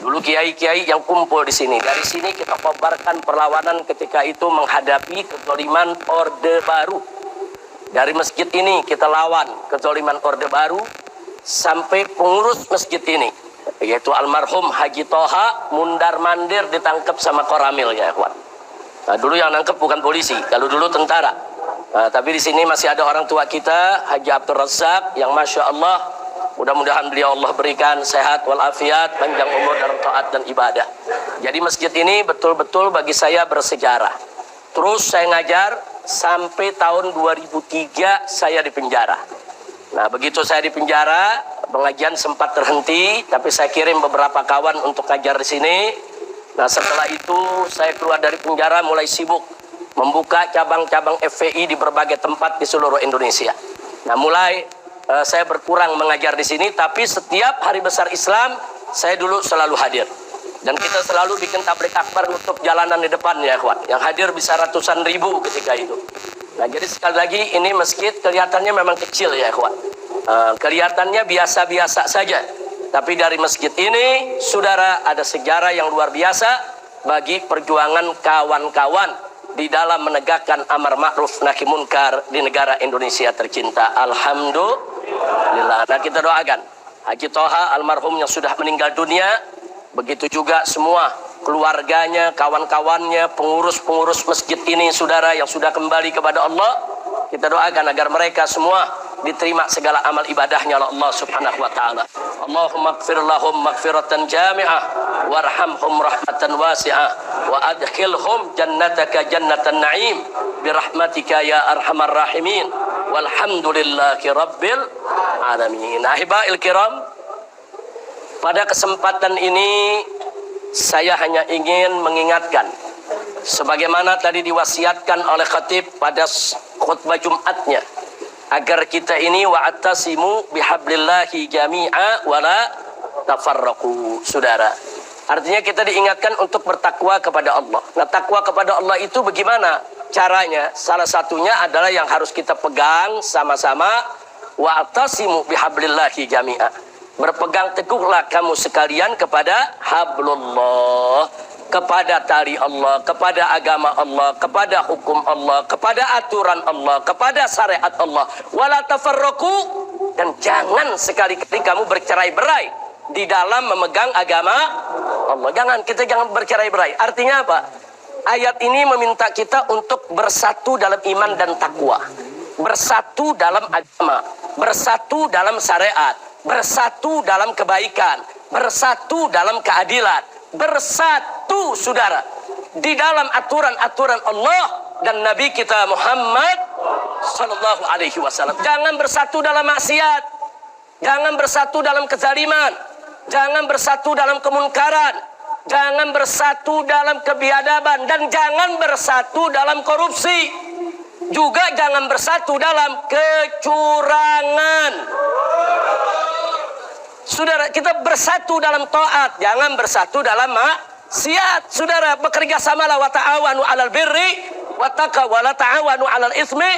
Dulu kiai-kiai yang kumpul di sini. Dari sini kita kobarkan perlawanan ketika itu menghadapi kezaliman Orde Baru. Dari masjid ini kita lawan kezaliman Orde Baru sampai pengurus masjid ini, yaitu almarhum Haji Toha mundar-mandir ditangkap sama Koramil ya kawan. Nah, dulu yang nangkep bukan polisi, kalau dulu tentara. Nah, tapi di sini masih ada orang tua kita Haji Abdul Razak yang masya Allah, mudah-mudahan beliau Allah berikan sehat walafiat, panjang umur dalam taat dan ibadah. Jadi masjid ini betul-betul bagi saya bersejarah. Terus saya ngajar sampai tahun 2003 saya di penjara. Nah, begitu saya di penjara, pengajian sempat terhenti, tapi saya kirim beberapa kawan untuk ngajar di sini. Nah, setelah itu saya keluar dari penjara mulai sibuk membuka cabang-cabang FPI di berbagai tempat di seluruh Indonesia. Nah, mulai saya berkurang mengajar di sini, tapi setiap hari besar Islam saya dulu selalu hadir. Dan kita selalu bikin tablik akbar nutup jalanan di depan ya kawan. Yang hadir bisa ratusan ribu ketika itu. Nah, jadi sekali lagi ini masjid kelihatannya memang kecil ya kawan. Kelihatannya biasa-biasa saja. Tapi dari masjid ini, saudara, ada sejarah yang luar biasa bagi perjuangan kawan-kawan di dalam menegakkan amar ma'ruf nahi munkar di negara Indonesia tercinta. Alhamdulillah. Nah, kita doakan Haji Toha almarhum yang sudah meninggal dunia, begitu juga semua keluarganya, kawan-kawannya, pengurus-pengurus masjid ini, saudara, yang sudah kembali kepada Allah. Kita doakan agar mereka semua diterima segala amal ibadahnya oleh Allah subhanahu wa ta'ala. Allahumma gfir lahum magfiratan jami'ah warhamhum rahmatan wasi'ah wa adkhilhum jannataka jannatan na'im birahmatika ya arhamar rahimin walhamdulillahi rabbil alamin. Ahibail kiram, pada kesempatan ini saya hanya ingin mengingatkan sebagaimana tadi diwasiatkan oleh khatib pada khutbah Jumatnya, agar kita ini wa'tasimu bihablillahi jami'a wala tafarraqu. Saudara, artinya kita diingatkan untuk bertakwa kepada Allah. Nah, takwa kepada Allah itu bagaimana caranya? Salah satunya adalah yang harus kita pegang sama-sama, wa'tasimu bihablillahi jami'a. Berpegang teguhlah kamu sekalian kepada hablullah, kepada tali Allah, kepada agama Allah, kepada hukum Allah, kepada aturan Allah, kepada syariat Allah. Wala tafarraqu, dan jangan sekali-kali kamu bercerai-berai di dalam memegang agama Allah. Kita jangan bercerai-berai. Artinya apa? Ayat ini meminta kita untuk bersatu dalam iman dan takwa, bersatu dalam agama, bersatu dalam syariat, bersatu dalam kebaikan, bersatu dalam keadilan, bersatu, saudara, di dalam aturan-aturan Allah dan Nabi kita Muhammad sallallahu alaihi wasallam. Jangan bersatu dalam maksiat, jangan bersatu dalam kezaliman, jangan bersatu dalam kemunkaran, jangan bersatu dalam kebiadaban, dan jangan bersatu dalam korupsi. Juga jangan bersatu dalam kecurangan. Saudara, kita bersatu dalam taat, jangan bersatu dalam maksiat. Saudara, bekerja samalah wa ta'awanu 'alal birri wa taqwa wa la ta'awanu 'alal itsmi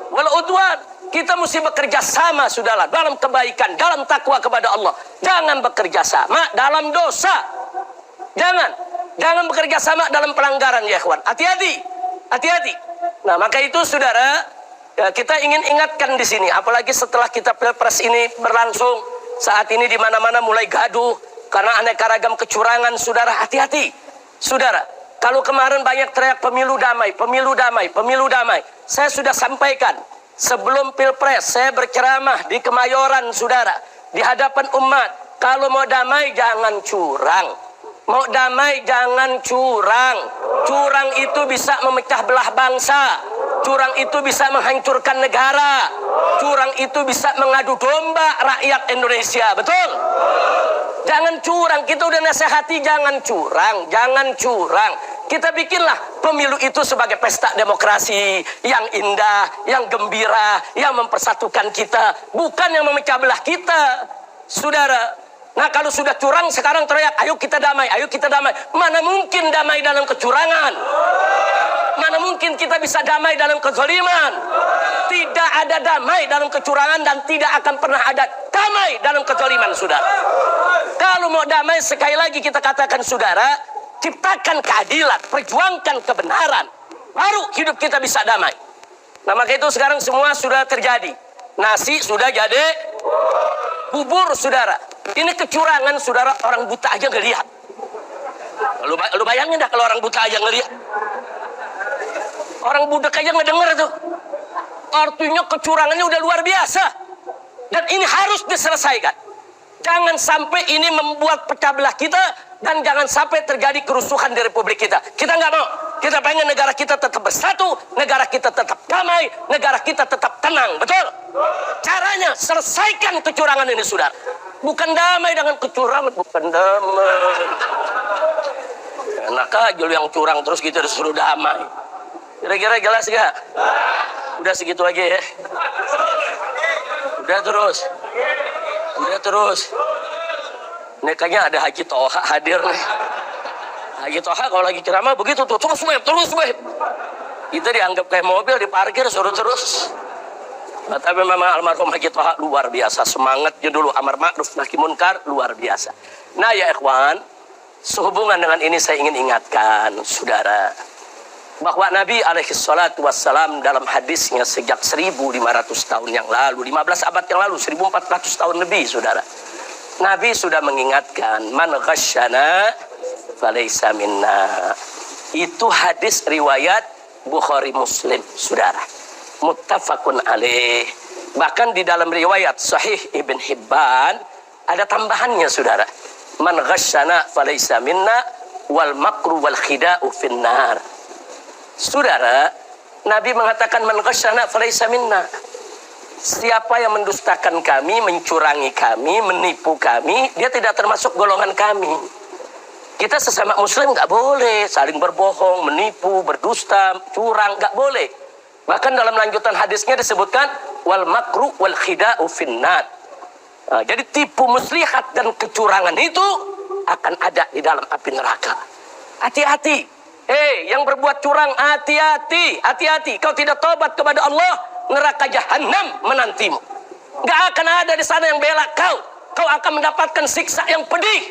wal udwan. Kita mesti bekerja sama, saudara, dalam kebaikan, dalam takwa kepada Allah. Jangan bekerja sama dalam dosa. Jangan bekerja sama dalam pelanggaran ya kawan. Hati-hati. Hati-hati. Nah, maka itu saudara, kita ingin ingatkan di sini, apalagi setelah kita Pilpres ini berlangsung. Saat ini di mana-mana mulai gaduh karena aneka ragam kecurangan, saudara. Hati-hati, saudara. Kalau kemarin banyak teriak pemilu damai, pemilu damai, pemilu damai. Saya sudah sampaikan sebelum Pilpres, saya berceramah di Kemayoran, saudara, di hadapan umat. Kalau mau damai jangan curang. Mau damai jangan curang. Curang itu bisa memecah belah bangsa. Curang itu bisa menghancurkan negara. Curang itu bisa mengadu domba rakyat Indonesia. Betul? Jangan curang. Kita udah nasihati jangan curang. Jangan curang. Kita bikinlah pemilu itu sebagai pesta demokrasi yang indah, yang gembira, yang mempersatukan kita, bukan yang memecah belah kita, saudara. Nah, kalau sudah curang sekarang teriak, ayo kita damai, ayo kita damai. Mana mungkin damai dalam kecurangan? Mana mungkin kita bisa damai dalam kezaliman? Tidak ada damai dalam kecurangan dan tidak akan pernah ada damai dalam kezaliman, saudara. Kalau mau damai, sekali lagi kita katakan, saudara, ciptakan keadilan, perjuangkan kebenaran, baru hidup kita bisa damai. Nah, maka itu sekarang semua sudah terjadi. Nasi sudah jadi bubur, saudara. Ini kecurangan, saudara, orang buta aja ngelihat. Lu bayangin dah kalau orang buta aja ngelihat. Orang budak aja ngedenger tuh. Artinya kecurangannya udah luar biasa. Dan ini harus diselesaikan. Jangan sampai ini membuat pecah belah kita, dan jangan sampai terjadi kerusuhan di republik kita. Kita nggak mau. Kita pengen negara kita tetap bersatu, negara kita tetap damai, negara kita tetap tenang. Betul? Caranya selesaikan kecurangan ini, saudara. Bukan damai dengan kecurangan, bukan damai. Enak aja lu yang curang terus kita disuruh damai. Kira-kira jelas gak? Udah segitu aja ya. Udah terus. Ini kayaknya ada Haji Toha hadir nih. Haji Toha kalau lagi ceramah begitu tuh, terus web. Kita dianggap kayak mobil diparkir suruh terus. Tapi memang almarhum Haji Toha luar biasa. Semangatnya dulu amar ma'ruf nahi munkar luar biasa. Nah ya ikhwan, sehubungan dengan ini saya ingin ingatkan saudara, bahwa Nabi alaihi salatu wassalam dalam hadisnya sejak 1500 tahun yang lalu, 15 abad yang lalu, 1400 tahun lebih, saudara. Nabi sudah mengingatkan, man ghasyana falaysa minna. Itu hadis riwayat Bukhari Muslim, saudara. Muttafaqun alaih. Bahkan di dalam riwayat Sahih Ibn Hibban ada tambahannya, saudara. Man ghasyana falaysa minna wal makru wal khida'u finnar. Saudara, Nabi mengatakan man ghasyana falaysa minna. Siapa yang mendustakan kami, mencurangi kami, menipu kami, dia tidak termasuk golongan kami. Kita sesama muslim nggak boleh saling berbohong, menipu, berdusta, curang, nggak boleh. Bahkan dalam lanjutan hadisnya disebutkan wal makru wal khida'u finnar. Nah, jadi tipu muslihat dan kecurangan itu akan ada di dalam api neraka. Hati-hati. Yang berbuat curang, hati-hati. Kau tidak tobat kepada Allah, neraka jahanam menantimu. Gak akan ada di sana yang bela kau. Kau akan mendapatkan siksa yang pedih.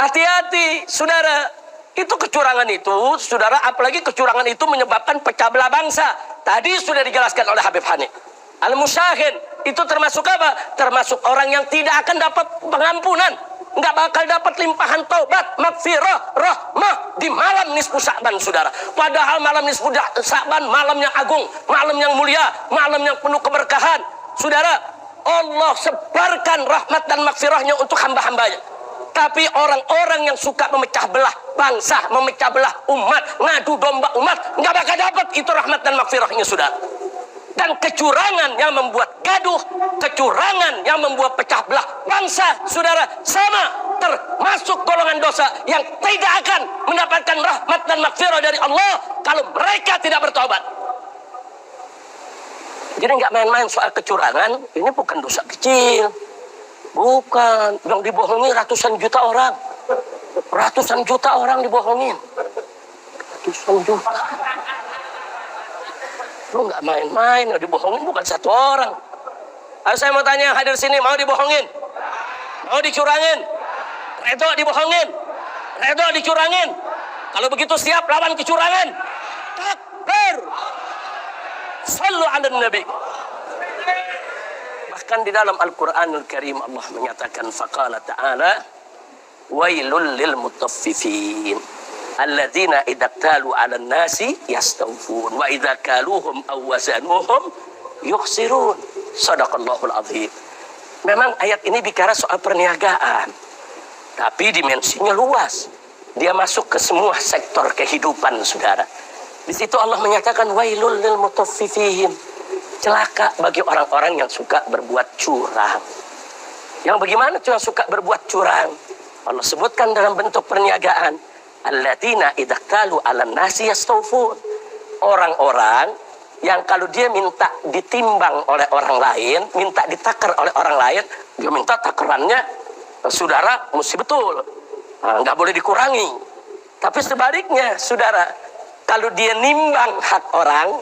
Hati-hati, saudara. Itu kecurangan itu, saudara, apalagi kecurangan itu menyebabkan pecah belah bangsa. Tadi sudah dijelaskan oleh Habib Hanif. Al-Musyahin itu termasuk apa? Termasuk orang yang tidak akan dapat pengampunan, nggak bakal dapat limpahan taubat, maghfirah, rahmah di malam nisfu Sya'ban, saudara. Padahal malam nisfu Sya'ban malam yang agung, malam yang mulia, malam yang penuh keberkahan, saudara. Allah sebarkan rahmat dan maghfirahnya untuk hamba-hambanya. Tapi orang-orang yang suka memecah belah bangsa, memecah belah umat, ngadu domba umat, nggak bakal dapat itu rahmat dan maghfirahnya, saudara. Dan kecurangan yang membuat gaduh, kecurangan yang membuat pecah belah bangsa, saudara, sama termasuk golongan dosa yang tidak akan mendapatkan rahmat dan maghfirah dari Allah kalau mereka tidak bertobat. Jadi nggak main-main soal kecurangan, ini bukan dosa kecil. Bukan, yang dibohongi ratusan juta orang. Ratusan juta orang dibohongin. Ratusan juta. Lu nggak main-main, dibohongin bukan satu orang. Ayo saya mau tanya, hadir sini mau dibohongin? Mau dicurangin? Redo dibohongin? Redo dicurangin? Kalau begitu siap lawan kecurangan? Takbir! Sallu ala Nabi. Bahkan di dalam Al-Quranul Karim Allah menyatakan faqala ta'ala wailul lil mutaffifin alladzina idza qalu 'alan nasi yastawfun wa idza kaluhum aw wazanuhum yukhsirun. Shadaqallahul azim. Memang ayat ini bicara soal perniagaan, tapi dimensinya luas. Dia masuk ke semua sektor kehidupan, saudara. Di situ Allah menyatakan wailul lil mutaffifin. Celaka bagi orang-orang yang suka berbuat curang. Yang bagaimana tuh yang suka berbuat curang? Allah sebutkan dalam bentuk perniagaan. Alladzina idza qalu 'alan nasi yastawfun. Orang-orang yang kalau dia minta ditimbang oleh orang lain, minta ditakar oleh orang lain, dia minta takarannya, saudara, mesti betul. Nggak boleh dikurangi. Tapi sebaliknya, saudara, kalau dia nimbang hak orang,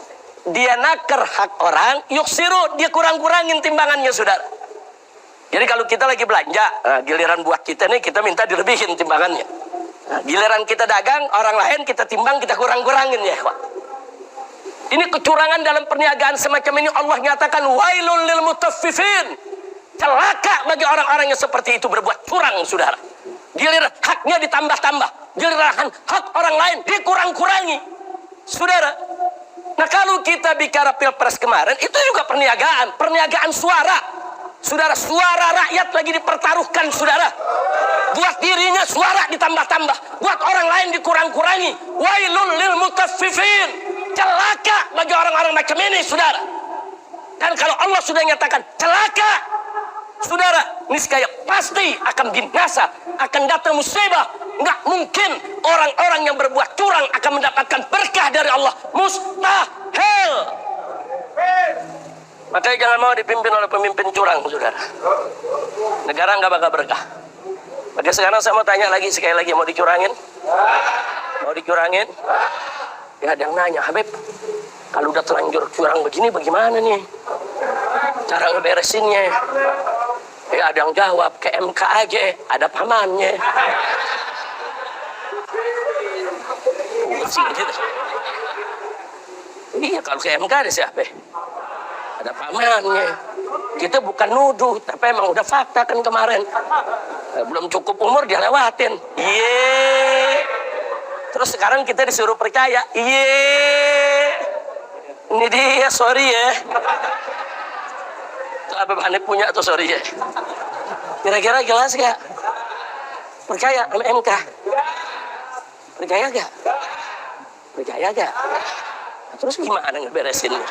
dia nakar hak orang, yuksiru, dia kurang-kurangin timbangannya, saudara. Jadi kalau kita lagi belanja, giliran buat kita nih, kita minta dilebihin timbangannya. Giliran kita dagang, orang lain kita timbang, kita kurang-kurangin ya, Pak. Ini kecurangan dalam perniagaan semacam ini. Allah nyatakan wailul lil mutaffifin. Celaka bagi orang-orang yang seperti itu berbuat curang, saudara. Giliran haknya ditambah-tambah, giliran hak orang lain dikurang-kurangi, saudara. Nah, kalau kita bicara pilpres kemarin, itu juga perniagaan suara, saudara. Suara rakyat lagi dipertaruhkan, saudara. Buat dirinya suara ditambah-tambah, buat orang lain dikurang-kurangi. Wailul lil mutaffifin. Celaka bagi orang-orang macam ini, saudara. Dan kalau Allah sudah nyatakan celaka, saudara, niscaya pasti akan binasa, akan datang musibah. Nggak mungkin orang-orang yang berbuat curang akan mendapatkan berkah dari Allah. Mustahil. Makanya jangan mau dipimpin oleh pemimpin curang, saudara. Negara nggak bakal berkah. Maka sekarang saya mau tanya lagi, sekali lagi, mau dicurangin? Mau dicurangin? Ya, ada yang nanya, Habib, kalau udah terlanjur curang begini bagaimana nih cara ngeberesinnya? Ya, ada yang jawab, ke MK aja, ada pamannya. Iya, kalau ke MK ada siapa? Ada pamannya. Kita bukan nuduh, tapi emang udah fakta kan kemarin. Belum cukup umur dia lewatin. Terus sekarang kita disuruh percaya. Ini dia, sorry ya. Itu Habib Hanif punya tuh, sorry ya. Kira-kira jelas gak? Percaya sama MK? Percaya gak? Percaya gak? Nah, terus gimana ngeberesinnya?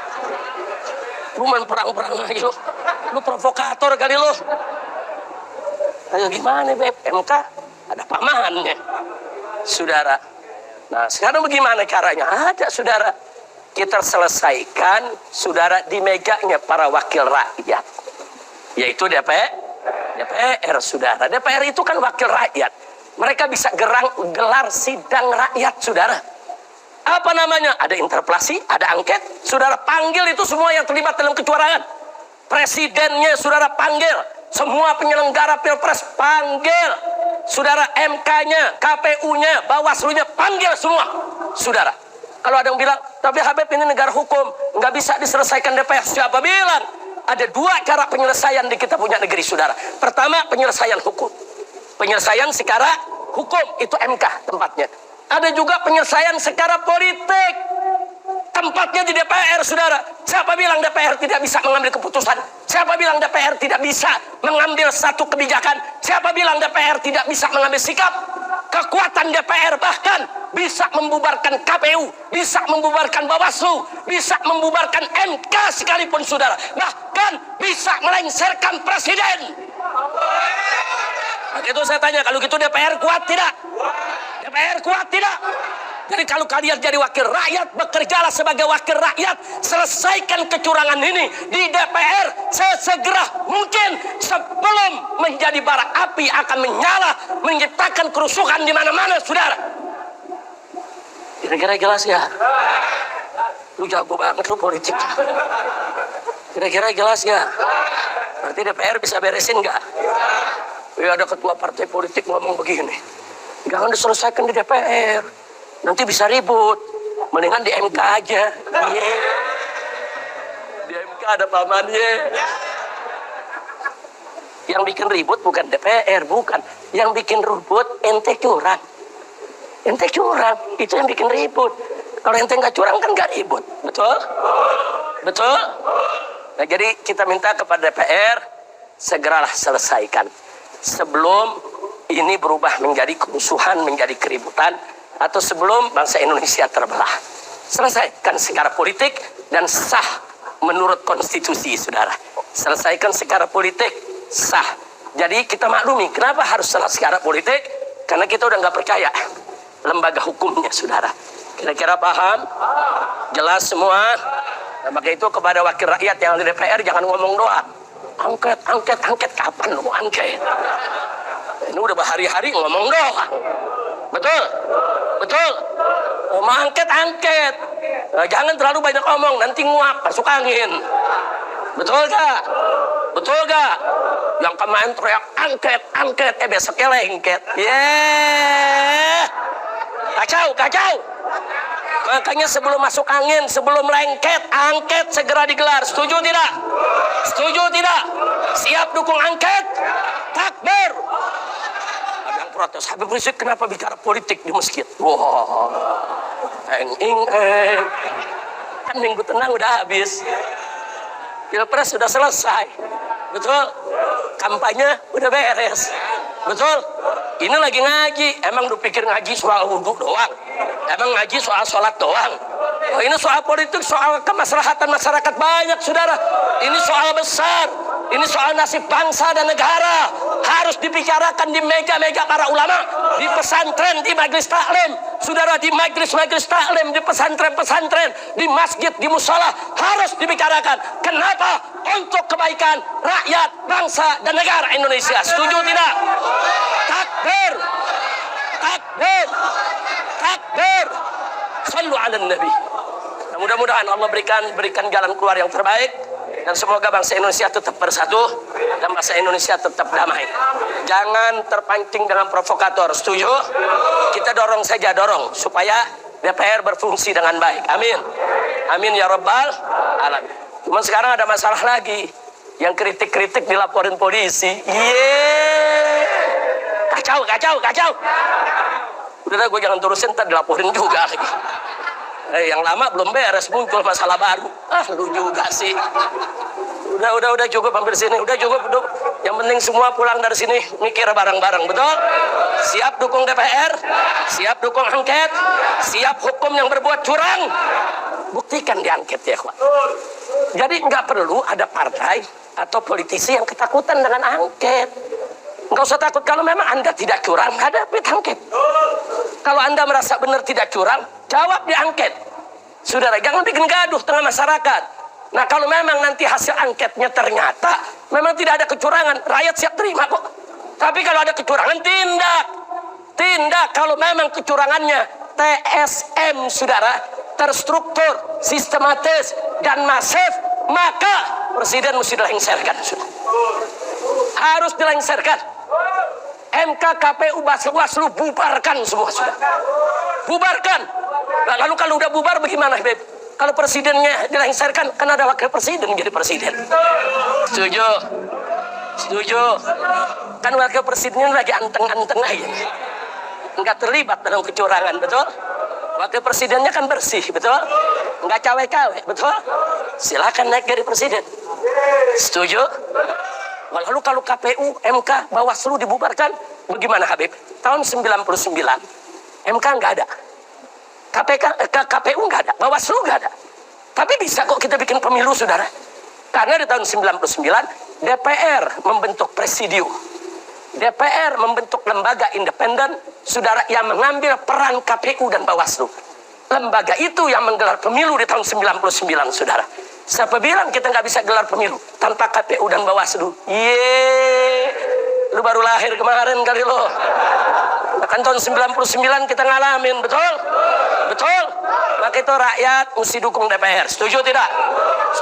Lu main perang-perang lagi lu. Lu provokator kali lu. Ayo gimana, Beb? MK ada pamannya, saudara. Nah, sekarang bagaimana caranya? Ada, saudara. Kita selesaikan, saudara, di meganya para wakil rakyat, yaitu DPR, saudara. DPR itu kan wakil rakyat. Mereka bisa gelar sidang rakyat, saudara. Apa namanya? Ada interpelasi, ada angket. Saudara panggil itu semua yang terlibat dalam kecurangan. Presidennya saudara panggil. Semua penyelenggara pilpres panggil. Saudara, MK-nya, KPU-nya, Bawaslu-nya panggil semua, saudara. Kalau ada yang bilang, tapi Habib ini negara hukum, nggak bisa diselesaikan DPR. Siapa bilang? Ada dua cara penyelesaian di kita punya negeri, saudara. Pertama, penyelesaian hukum. Penyelesaian secara hukum, itu MK tempatnya. Ada juga penyelesaian secara politik. Tempatnya di DPR, saudara. Siapa bilang DPR tidak bisa mengambil keputusan? Siapa bilang DPR tidak bisa mengambil satu kebijakan? Siapa bilang DPR tidak bisa mengambil sikap? Kekuatan DPR bahkan bisa membubarkan KPU, bisa membubarkan Bawaslu, bisa membubarkan MK sekalipun, saudara. Bahkan bisa melengsarkan presiden. Itu saya tanya, kalau gitu DPR kuat tidak? DPR kuat tidak? Jadi kalau kalian jadi wakil rakyat, bekerjalah sebagai wakil rakyat, selesaikan kecurangan ini di DPR sesegera mungkin sebelum menjadi bara api akan menyala, menciptakan kerusuhan di mana-mana, saudara. Kira-kira jelas ya? Lu jago banget lu politik. Kira-kira jelas ya? Berarti DPR bisa beresin nggak? Ya, ada ketua partai politik ngomong begini, jangan diselesaikan di DPR, nanti bisa ribut, mendingan di MK aja. Di MK ada pamannya. Yang bikin ribut bukan DPR, bukan. Yang bikin ribut ente curang. Ente curang, itu yang bikin ribut. Kalau ente nggak curang kan nggak ribut, betul? Betul? Nah, jadi kita minta kepada DPR, segeralah selesaikan. Sebelum ini berubah menjadi kerusuhan, menjadi keributan, atau sebelum bangsa Indonesia terbelah. Selesaikan secara politik dan sah menurut konstitusi, saudara. Selesaikan secara politik, sah. Jadi kita maklumi, kenapa harus secara politik? Karena kita udah nggak percaya lembaga hukumnya, saudara. Kira-kira paham? Jelas semua? Nah, maka itu kepada wakil rakyat yang di DPR, jangan ngomong doang. Angket, kapan lu angket? Ini udah berhari-hari ngomong doang. Betul? Betul? Mau angket. Nah, jangan terlalu banyak ngomong, nanti nguap, masuk angin. Betul gak? Betul gak? Yang kemarin teriak angket, angket, besoknya lengket. Kacau, kacau. Makanya sebelum masuk angin, sebelum lengket, angket segera digelar. Setuju tidak? Setuju tidak? Siap dukung angket? Takbir. Ada yang protes, Habib Rizik kenapa bicara politik di masjid? Wah, kan minggu tenang udah habis, Pilpres sudah selesai, betul? Kampanye udah beres, betul? Ini lagi ngaji, emang lu pikir ngaji soal wudhu doang? Emang ngaji soal sholat doang? Oh, ini soal politik, soal kemaslahatan masyarakat banyak, saudara. Ini soal besar. Ini soal nasib bangsa dan negara. Harus dibicarakan di meja-meja para ulama, di pesantren, di majelis taklim. Saudara, di majelis-majelis taklim, di pesantren-pesantren, di masjid, di musola, harus dibicarakan. Kenapa? Untuk kebaikan rakyat, bangsa, dan negara Indonesia. Setuju tidak? Takbir! Takbir! Takbir! Sallu ala Nabi. Nah, mudah-mudahan Allah berikan jalan keluar yang terbaik, dan semoga bangsa Indonesia tetap bersatu dan bangsa Indonesia tetap damai. Jangan terpancing dengan provokator. Setuju? Kita dorong saja, dorong supaya DPR berfungsi dengan baik. Amin. Amin ya rabbal alamin. Cuma sekarang ada masalah lagi. Yang kritik-kritik dilaporin polisi. Kacau, kacau, kacau. Udah, gue jangan terusin, ntar dilaporin juga lagi. Yang lama belum beres, muncul masalah baru. Lu juga sih. Udah cukup hampir sini. Udah cukup. Yang penting semua pulang dari sini mikir bareng-bareng, betul? Siap dukung DPR, siap dukung angket, siap hukum yang berbuat curang. Buktikan di angket ya, kawan. Jadi nggak perlu ada partai atau politisi yang ketakutan dengan angket. Nggak usah takut. Kalau memang Anda tidak curang, hadapi angket. Kalau Anda merasa benar tidak curang, jawab di angket. Saudara, jangan bikin gaduh tengah masyarakat. Nah, kalau memang nanti hasil angketnya ternyata memang tidak ada kecurangan, rakyat siap terima kok. Tapi kalau ada kecurangan, tindak. Tindak kalau memang kecurangannya TSM, saudara, terstruktur, sistematis, dan masif, maka Presiden mesti dilengserkan. Harus dilengserkan. MK, KPU, Bawaslu bubarkan semua, sudah. Bubarkan. Nah, lalu kalau udah bubar bagaimana, Beb? Kalau presidennya dilengserkan, kan ada wakil presiden jadi presiden. Setuju? Setuju? Kan wakil presidennya lagi anteng-anteng aja. Enggak terlibat dalam kecurangan, betul? Wakil presidennya kan bersih, betul? Enggak cawe-cawe, betul? Silakan naik jadi presiden. Setuju? Lalu kalau KPU, MK, Bawaslu dibubarkan, bagaimana, Habib? Tahun 99, MK nggak ada. KPU nggak ada, Bawaslu nggak ada. Tapi bisa kok kita bikin pemilu, saudara. Karena di tahun 99, DPR membentuk presidium. DPR membentuk lembaga independen, saudara, yang mengambil peran KPU dan Bawaslu. Lembaga itu yang menggelar pemilu di tahun 99, saudara. Siapa bilang kita nggak bisa gelar pemilu tanpa KPU dan Bawaslu? Lu baru lahir kemarin kali lo. Kan tahun 99 kita ngalamin, betul? Betul? Maka itu rakyat mesti dukung DPR. Setuju tidak?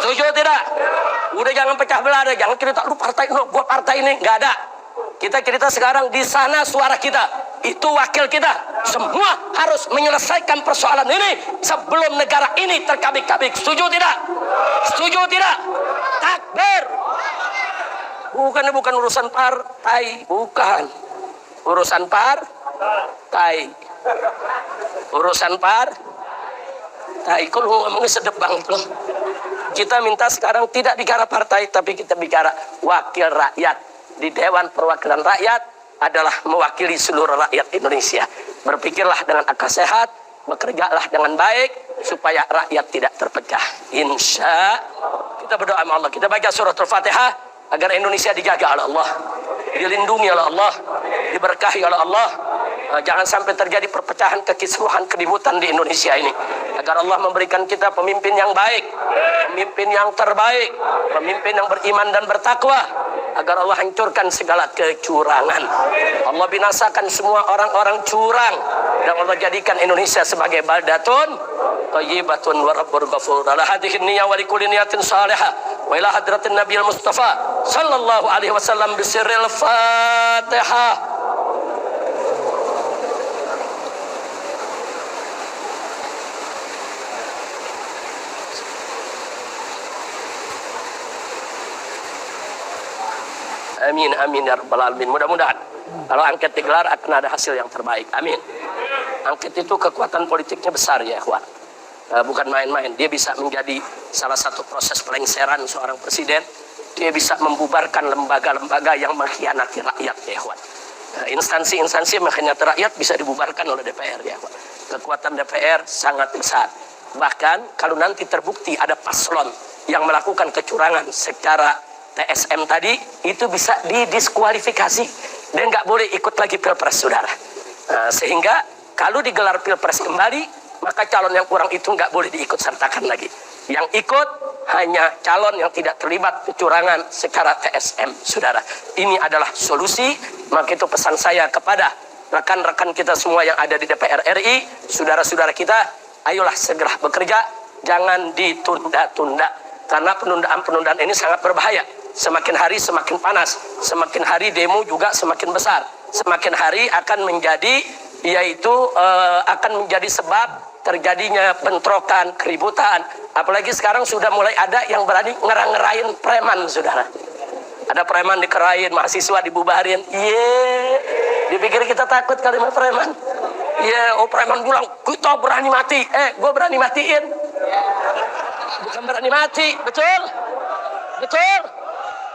Setuju tidak? Udah jangan pecah belah deh. Jangan cerita lu partai no, gua partai ini. Nggak ada. Kita cerita sekarang di sana suara kita. Itu wakil kita. Semua harus menyelesaikan persoalan ini sebelum negara ini terkabik-kabik. Setuju tidak? Setuju tidak? Takbir. Bukan urusan partai, bukan. Urusan partai. Urusan partai. Kok lu ngomongnya sedep banget loh. Kita minta sekarang tidak bicara partai, tapi kita bicara wakil rakyat. Di Dewan Perwakilan Rakyat adalah mewakili seluruh rakyat Indonesia. Berpikirlah dengan akal sehat, bekerjalah dengan baik, supaya rakyat tidak terpecah. Insya kita berdoa sama Allah. Kita baca surat Al-Fatihah agar Indonesia dijaga oleh Allah, dilindungi oleh Allah, diberkahi oleh Allah. Jangan sampai terjadi perpecahan, kekisruhan, keributan di Indonesia ini. Agar Allah memberikan kita pemimpin yang baik, pemimpin yang terbaik, pemimpin yang beriman dan bertakwa. Agar Allah hancurkan segala kecurangan. Allah binasakan semua orang-orang curang. Dan Allah jadikan Indonesia sebagai baldatun thayyibatun wa rabbul ghafur. Ala hadhihi niyyah wa likulli niyatin salihah wa ila hadratin nabiyil mustafa sallallahu alaihi wasallam bisirril Fatihah. Amin, amin ya rabbal alamin. Mudah-mudahan kalau angket digelar akan ada hasil yang terbaik. Amin. Angket itu kekuatan politiknya besar ya, ikhwan. Bukan main-main. Dia bisa menjadi salah satu proses pelengseran seorang presiden. Dia bisa membubarkan lembaga-lembaga yang mengkhianati rakyat ya, ikhwan. Instansi-instansi yang mengkhianati rakyat bisa dibubarkan oleh DPR ya, ikhwan. Kekuatan DPR sangat besar. Bahkan kalau nanti terbukti ada paslon yang melakukan kecurangan secara TSM tadi, itu bisa didiskualifikasi dan nggak boleh ikut lagi pilpres, saudara. Sehingga kalau digelar pilpres kembali, maka calon yang kurang itu nggak boleh diikut sertakan lagi. Yang ikut hanya calon yang tidak terlibat kecurangan secara TSM, saudara. Ini adalah solusi. Maka itu pesan saya kepada rekan-rekan kita semua yang ada di DPR RI, saudara-saudara kita, ayolah segera bekerja, jangan ditunda-tunda. Karena penundaan-penundaan ini sangat berbahaya. Semakin hari semakin panas, semakin hari demo juga semakin besar, semakin hari akan menjadi akan menjadi sebab terjadinya bentrokan, keributan. Apalagi sekarang sudah mulai ada yang berani ngerang-ngerain preman, saudara. Ada preman dikerain, mahasiswa dibubarin. Dipikir kita takut kalimat preman. Preman bilang kita berani mati. Gue berani matiin. Bukan berani mati, betul? Betul?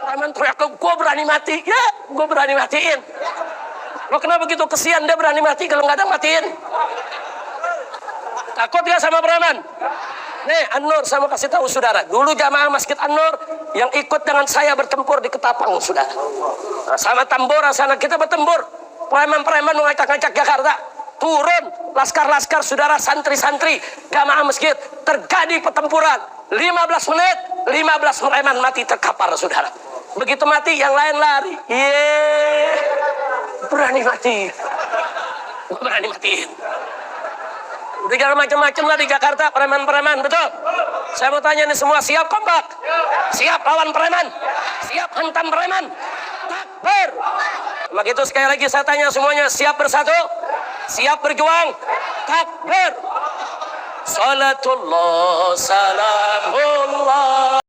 Preman teriak, gue berani mati. Ya, gue berani matiin. Lo kenapa begitu kesian dia berani mati kalau nggak ada matiin? Takut gak sama preman? Nih, An-Nur, saya mau kasih tahu saudara. Dulu jamaah Masjid An-Nur yang ikut dengan saya bertempur di Ketapang, saudara. Sama Tambora sana kita bertempur. Preman-preman mengacak-acak Jakarta. Turun laskar-laskar, saudara, santri-santri jamaah masjid. Terjadi pertempuran. 15 menit, 15 preman mati terkapar, saudara. Begitu mati, yang lain lari. Berani mati. Berani matiin. Udah jangan macam-macam lah di Jakarta, preman-preman, betul? Saya mau tanya nih semua, siap kompak? Siap lawan preman? Siap hantam preman? Takbir! Maka itu sekali lagi saya tanya semuanya, siap bersatu? Siap berjuang? Takbir! Salatullah, salamullah.